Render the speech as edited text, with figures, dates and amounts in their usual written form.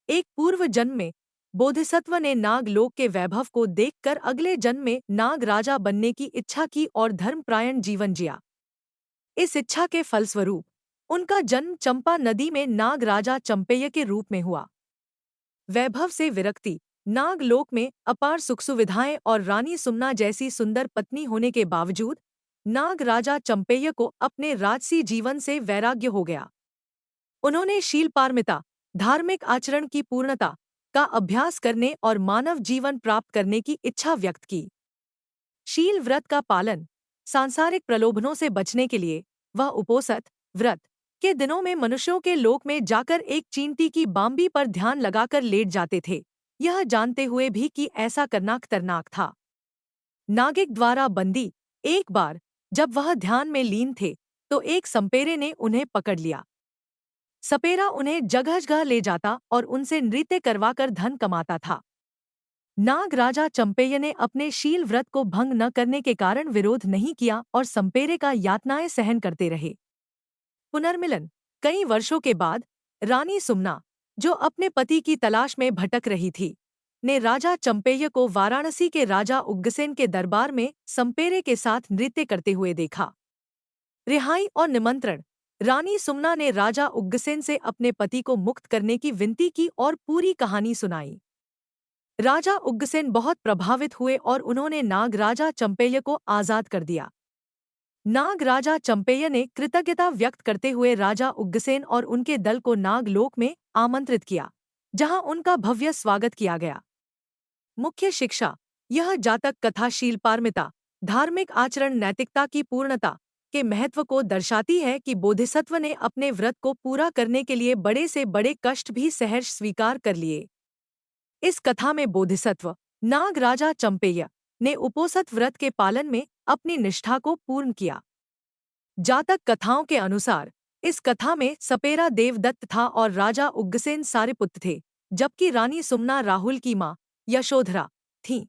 एक पूर्व जन्म में बोधिसत्व ने नागलोक के वैभव को देखकर अगले जन्म में नाग राजा बनने की इच्छा की और धर्मपरायण जीवन जिया। इस इच्छा के फलस्वरूप उनका जन्म चंपा नदी में नाग राजा चंपेय के रूप में हुआ। वैभव से विरक्ति, नागलोक में अपार सुख सुविधाएं और रानी सुमना जैसी सुंदर पत्नी होने के बावजूद नाग राजा चंपेय को अपने राजसी जीवन से वैराग्य हो गया। उन्होंने शीलपारमिता, धार्मिक आचरण की पूर्णता का अभ्यास करने और मानव जीवन प्राप्त करने की इच्छा व्यक्त की। शील व्रत का पालन, सांसारिक प्रलोभनों से बचने के लिए वह उपोषित व्रत के दिनों में मनुष्यों के लोक में जाकर एक चींटी की बाम्बी पर ध्यान लगाकर लेट जाते थे, यह जानते हुए भी कि ऐसा करना खतरनाक था। नागिक द्वारा बंदी एक बार जब वह ध्यान में लीन थे तो एक संपेरे ने उन्हें पकड़ लिया। सपेरा उन्हें जगह जगह ले जाता और उनसे नृत्य करवाकर धन कमाता था। नाग राजा चंपेय ने अपने शील व्रत को भंग न करने के कारण विरोध नहीं किया और संपेरे का यातनाएं सहन करते रहे। पुनर्मिलन, कई वर्षों के बाद रानी सुमना, जो अपने पति की तलाश में भटक रही थी, ने राजा चंपेय को वाराणसी के राजा उग्रसेन के दरबार में संपेरे के साथ नृत्य करते हुए देखा। रिहाई और निमंत्रण, रानी सुमना ने राजा उग्रसेन से अपने पति को मुक्त करने की विनती की और पूरी कहानी सुनाई। राजा उग्रसेन बहुत प्रभावित हुए और उन्होंने नाग राजा चंपेय को आजाद कर दिया। नाग राजा चंपेय ने कृतज्ञता व्यक्त करते हुए राजा उग्रसेन और उनके दल को नागलोक में आमंत्रित किया, जहां उनका भव्य स्वागत किया गया। मुख्य शिक्षा, यह जातक कथा शीलपारमिता, धार्मिक आचरण, नैतिकता की पूर्णता के महत्व को दर्शाती है कि बोधिसत्व ने अपने व्रत को पूरा करने के लिए बड़े से बड़े कष्ट भी सहर्ष स्वीकार कर लिए। इस कथा में बोधिसत्व नाग राजा चंपेय ने उपोषित व्रत के पालन में अपनी निष्ठा को पूर्ण किया। जातक कथाओं के अनुसार इस कथा में सपेरा देवदत्त था और राजा उग्रसेन सारिपुत्र थे, जबकि रानी सुमना राहुल की मां यशोधरा थीं।